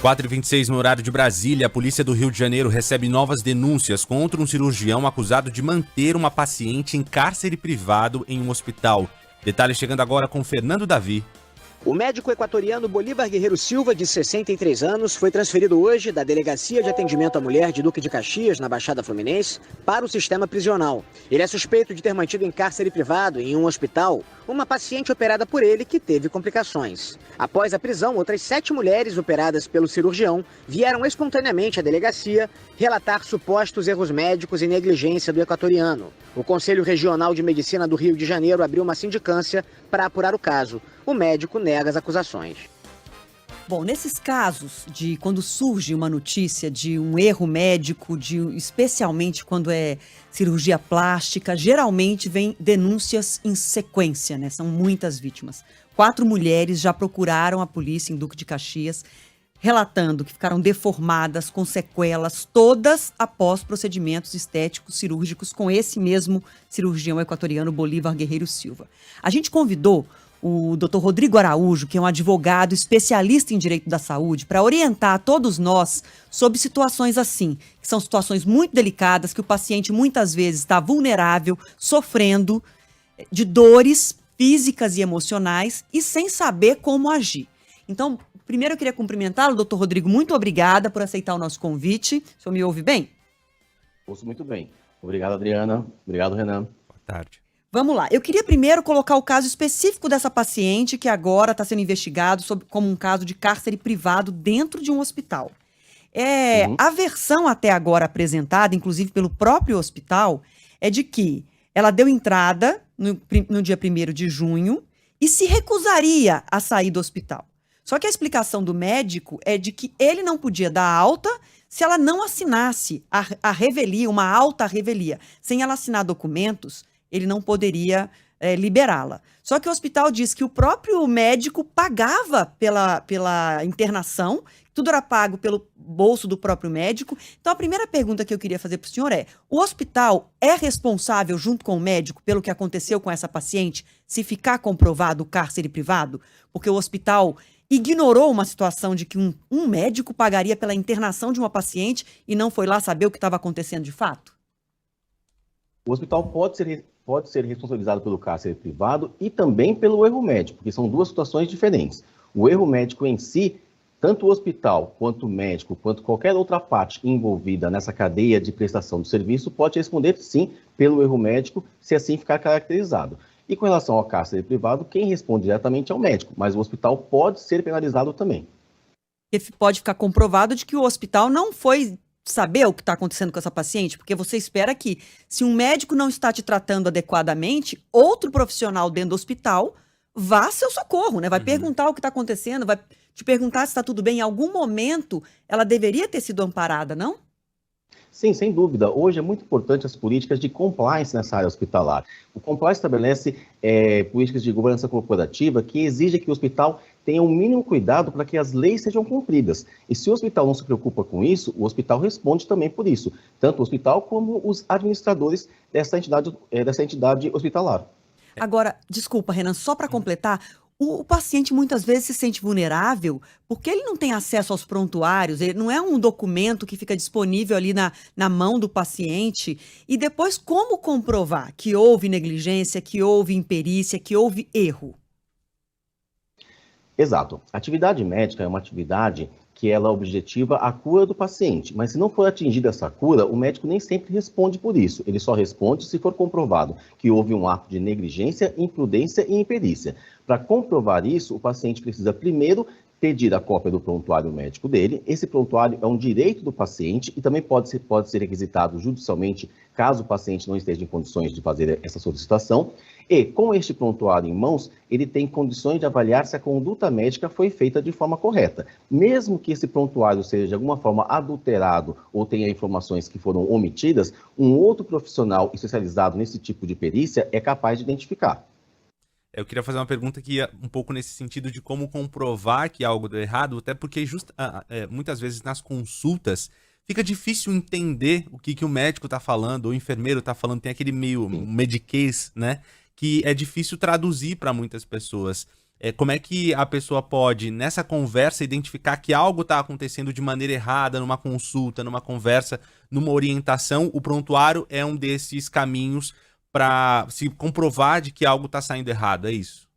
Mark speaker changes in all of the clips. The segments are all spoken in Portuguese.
Speaker 1: 4h26 no horário de Brasília, a polícia do Rio de Janeiro recebe novas denúncias contra um cirurgião acusado de manter uma paciente em cárcere privado em um hospital. Detalhes chegando agora com Fernando Davi.
Speaker 2: O médico equatoriano Bolívar Guerreiro Silva, de 63 anos, foi transferido hoje da Delegacia de Atendimento à Mulher de Duque de Caxias, na Baixada Fluminense, para o sistema prisional. Ele é suspeito de ter mantido em cárcere privado, em um hospital, uma paciente operada por ele que teve complicações. Após a prisão, outras 7 mulheres operadas pelo cirurgião vieram espontaneamente à delegacia relatar supostos erros médicos e negligência do equatoriano. O Conselho Regional de Medicina do Rio de Janeiro abriu uma sindicância para apurar o caso. O médico nega as acusações.
Speaker 3: Bom, nesses casos de quando surge uma notícia de um erro médico, especialmente quando é cirurgia plástica, geralmente vem denúncias em sequência, né? São muitas vítimas. 4 mulheres já procuraram a polícia em Duque de Caxias, relatando que ficaram deformadas, com sequelas, todas após procedimentos estéticos cirúrgicos com esse mesmo cirurgião equatoriano Bolívar Guerreiro Silva. A gente convidou o Dr. Rodrigo Araújo, que é um advogado especialista em direito da saúde, para orientar a todos nós sobre situações assim, que são situações muito delicadas, que o paciente muitas vezes está vulnerável, sofrendo de dores físicas e emocionais e sem saber como agir. Então, primeiro eu queria cumprimentá-lo, doutor Rodrigo, muito obrigada por aceitar o nosso convite. O senhor me ouve bem?
Speaker 4: Ouço muito bem. Obrigado, Adriana. Obrigado, Renan.
Speaker 1: Boa tarde.
Speaker 3: Vamos lá. Eu queria primeiro colocar o caso específico dessa paciente que agora está sendo investigado como um caso de cárcere privado dentro de um hospital. A versão até agora apresentada, inclusive pelo próprio hospital, é de que ela deu entrada no dia 1º de junho e se recusaria a sair do hospital. Só que a explicação do médico é de que ele não podia dar alta se ela não assinasse a revelia, uma alta revelia. Sem ela assinar documentos, ele não poderia liberá-la. Só que o hospital diz que o próprio médico pagava pela internação, tudo era pago pelo bolso do próprio médico. Então, a primeira pergunta que eu queria fazer para o senhor é: o hospital é responsável, junto com o médico, pelo que aconteceu com essa paciente, se ficar comprovado o cárcere privado? Porque o hospital ignorou uma situação de que um médico pagaria pela internação de uma paciente e não foi lá saber o que estava acontecendo de fato?
Speaker 4: O hospital pode ser responsabilizado pelo cárcere privado e também pelo erro médico, porque são duas situações diferentes. O erro médico em si, tanto o hospital, quanto o médico, quanto qualquer outra parte envolvida nessa cadeia de prestação do serviço, pode responder, sim, pelo erro médico, se assim ficar caracterizado. E com relação ao cárcere privado, quem responde diretamente é o médico, mas o hospital pode ser penalizado também.
Speaker 3: Pode ficar comprovado de que o hospital não foi saber o que está acontecendo com essa paciente, porque você espera que, se um médico não está te tratando adequadamente, outro profissional dentro do hospital vá a seu socorro, né? Vai perguntar o que está acontecendo, vai te perguntar se está tudo bem. Em algum momento, ela deveria ter sido amparada, não?
Speaker 4: Sim, sem dúvida. Hoje é muito importante as políticas de compliance nessa área hospitalar. O compliance estabelece políticas de governança corporativa que exigem que o hospital tenha um mínimo cuidado para que as leis sejam cumpridas. E se o hospital não se preocupa com isso, o hospital responde também por isso, tanto o hospital como os administradores dessa entidade hospitalar.
Speaker 3: Agora, desculpa, Renan, só para completar, o paciente muitas vezes se sente vulnerável porque ele não tem acesso aos prontuários, ele não é um documento que fica disponível ali na mão do paciente. E depois, como comprovar que houve negligência, que houve imperícia, que houve erro?
Speaker 4: Exato. A atividade médica é uma atividade que ela objetiva a cura do paciente, mas se não for atingida essa cura, o médico nem sempre responde por isso. Ele só responde se for comprovado que houve um ato de negligência, imprudência e imperícia. Para comprovar isso, o paciente precisa primeiro pedir a cópia do prontuário médico dele. Esse prontuário é um direito do paciente e também pode ser requisitado judicialmente caso o paciente não esteja em condições de fazer essa solicitação. E, com este prontuário em mãos, ele tem condições de avaliar se a conduta médica foi feita de forma correta. Mesmo que esse prontuário seja de alguma forma adulterado ou tenha informações que foram omitidas, um outro profissional especializado nesse tipo de perícia é capaz de identificar.
Speaker 1: Eu queria fazer uma pergunta que ia um pouco nesse sentido de como comprovar que algo deu errado, até porque muitas vezes nas consultas fica difícil entender o que o médico está falando, ou o enfermeiro está falando, tem aquele meio mediquês, né? Que é difícil traduzir para muitas pessoas. Como é que a pessoa pode, nessa conversa, identificar que algo está acontecendo de maneira errada, numa consulta, numa conversa, numa orientação? O prontuário é um desses caminhos para se comprovar de que algo está saindo errado, é isso?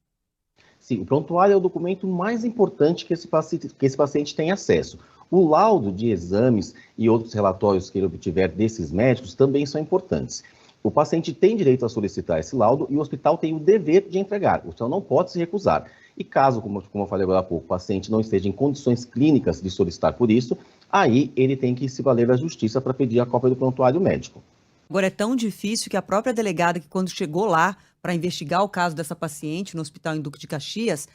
Speaker 4: Sim, o prontuário é o documento mais importante que esse paciente tem acesso. O laudo de exames e outros relatórios que ele obtiver desses médicos também são importantes. O paciente tem direito a solicitar esse laudo e o hospital tem o dever de entregar. O hospital não pode se recusar. E caso, como eu falei agora há pouco, o paciente não esteja em condições clínicas de solicitar por isso, aí ele tem que se valer da justiça para pedir a cópia do prontuário médico.
Speaker 3: Agora, é tão difícil que a própria delegada, que quando chegou lá para investigar o caso dessa paciente no Hospital em Duque de Caxias,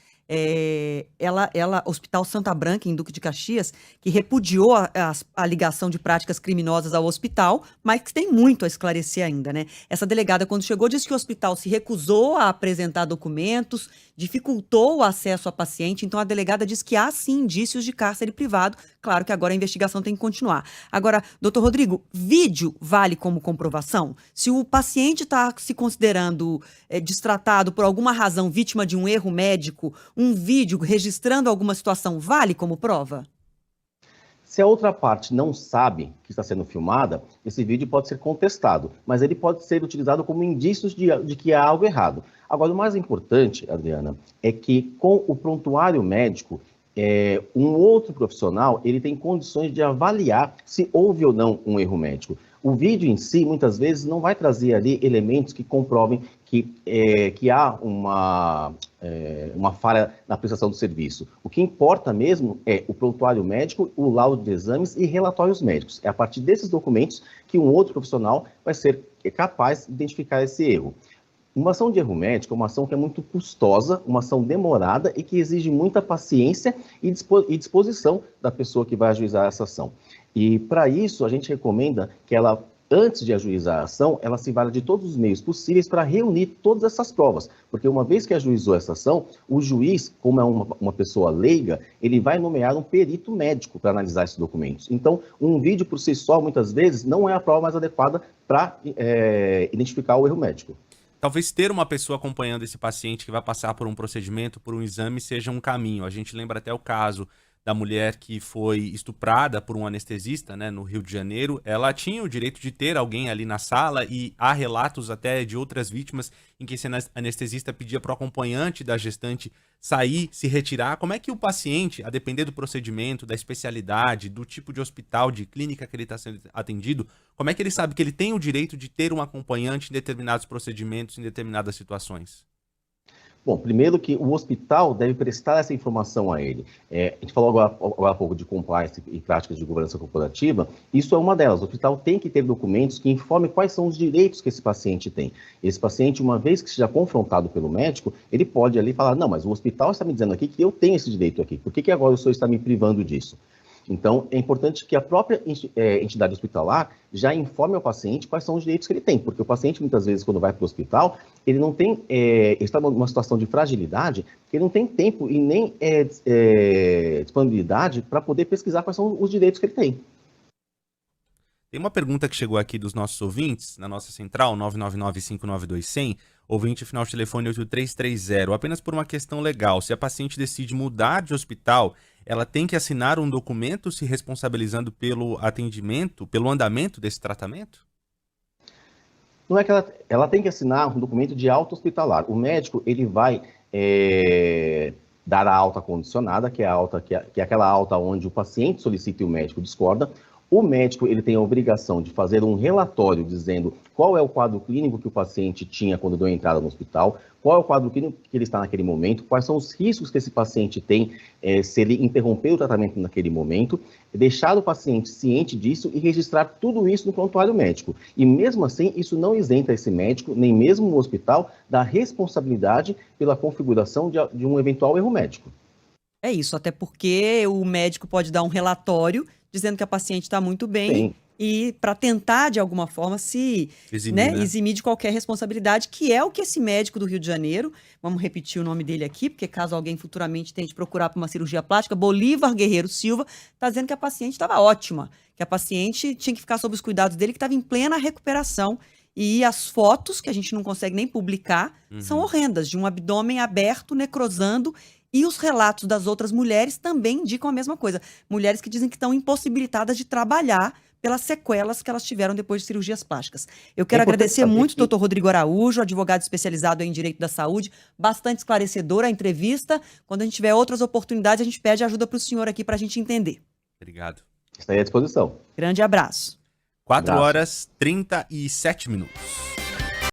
Speaker 3: Hospital Santa Branca, em Duque de Caxias, que repudiou a ligação de práticas criminosas ao hospital, mas que tem muito a esclarecer ainda, né? Essa delegada, quando chegou, disse que o hospital se recusou a apresentar documentos, dificultou o acesso à paciente, então a delegada diz que há sim indícios de cárcere privado. Claro que agora a investigação tem que continuar. Agora, doutor Rodrigo, vídeo vale como comprovação? Se o paciente está se considerando destratado por alguma razão, vítima de um erro médico, um vídeo registrando alguma situação vale como prova?
Speaker 4: Se a outra parte não sabe que está sendo filmada, esse vídeo pode ser contestado, mas ele pode ser utilizado como indícios de que há algo errado. Agora, o mais importante, Adriana, é que com o prontuário médico, um outro profissional ele tem condições de avaliar se houve ou não um erro médico. O vídeo em si, muitas vezes, não vai trazer ali elementos que comprovem que há uma falha na prestação do serviço. O que importa mesmo é o prontuário médico, o laudo de exames e relatórios médicos. É a partir desses documentos que um outro profissional vai ser capaz de identificar esse erro. Uma ação de erro médico é uma ação que é muito custosa, uma ação demorada e que exige muita paciência e disposição da pessoa que vai ajuizar essa ação. E, para isso, a gente recomenda que ela, antes de ajuizar a ação, ela se valha de todos os meios possíveis para reunir todas essas provas. Porque uma vez que ajuizou essa ação, o juiz, como é uma pessoa leiga, ele vai nomear um perito médico para analisar esses documentos. Então, um vídeo por si só, muitas vezes, não é a prova mais adequada para identificar o erro médico.
Speaker 1: Talvez ter uma pessoa acompanhando esse paciente que vai passar por um procedimento, por um exame, seja um caminho. A gente lembra até o caso da mulher que foi estuprada por um anestesista, né, no Rio de Janeiro. Ela tinha o direito de ter alguém ali na sala e há relatos até de outras vítimas em que esse anestesista pedia para o acompanhante da gestante sair, se retirar. Como é que o paciente, a depender do procedimento, da especialidade, do tipo de hospital, de clínica que ele está sendo atendido, como é que ele sabe que ele tem o direito de ter um acompanhante em determinados procedimentos, em determinadas situações?
Speaker 4: Bom, primeiro que o hospital deve prestar essa informação a ele. A gente falou agora há pouco de compliance e práticas de governança corporativa, isso é uma delas. O hospital tem que ter documentos que informem quais são os direitos que esse paciente tem. Esse paciente, uma vez que seja confrontado pelo médico, ele pode ali falar, não, mas o hospital está me dizendo aqui que eu tenho esse direito aqui, por que agora o senhor está me privando disso? Então, é importante que a própria entidade hospitalar já informe ao paciente quais são os direitos que ele tem, porque o paciente, muitas vezes, quando vai para o hospital, ele não tem, ele está numa situação de fragilidade, que ele não tem tempo e nem disponibilidade para poder pesquisar quais são os direitos que ele tem.
Speaker 1: Tem uma pergunta que chegou aqui dos nossos ouvintes, na nossa central, 999-592-100, ouvinte final de telefone 8330, apenas por uma questão legal. Se a paciente decide mudar de hospital, ela tem que assinar um documento se responsabilizando pelo atendimento, pelo andamento desse tratamento?
Speaker 4: Não é que ela tem que assinar um documento de alta hospitalar. O médico, ele vai dar a alta condicionada, que é aquela alta onde o paciente solicita e o médico discorda. O médico ele tem a obrigação de fazer um relatório dizendo qual é o quadro clínico que o paciente tinha quando deu entrada no hospital, qual é o quadro clínico que ele está naquele momento, quais são os riscos que esse paciente tem se ele interromper o tratamento naquele momento, deixar o paciente ciente disso e registrar tudo isso no prontuário médico. E mesmo assim, isso não isenta esse médico, nem mesmo o hospital, da responsabilidade pela configuração de um eventual erro médico.
Speaker 3: É isso, até porque o médico pode dar um relatório dizendo que a paciente está muito bem. Sim. E para tentar, de alguma forma, se eximir de qualquer responsabilidade, que é o que esse médico do Rio de Janeiro, vamos repetir o nome dele aqui, porque caso alguém futuramente tente procurar por uma cirurgia plástica, Bolívar Guerreiro Silva, está dizendo que a paciente estava ótima, que a paciente tinha que ficar sob os cuidados dele, que estava em plena recuperação E as fotos, que a gente não consegue nem publicar, são horrendas, de um abdômen aberto, necrosando, e os relatos das outras mulheres também indicam a mesma coisa. Mulheres que dizem que estão impossibilitadas de trabalhar pelas sequelas que elas tiveram depois de cirurgias plásticas. Eu quero agradecer muito o Dr. Rodrigo Araújo, advogado especializado em Direito da Saúde, bastante esclarecedora a entrevista. Quando a gente tiver outras oportunidades, a gente pede ajuda para o senhor aqui para a gente entender.
Speaker 1: Obrigado.
Speaker 4: Está aí à disposição.
Speaker 3: Grande abraço.
Speaker 1: 4 horas 37 minutos.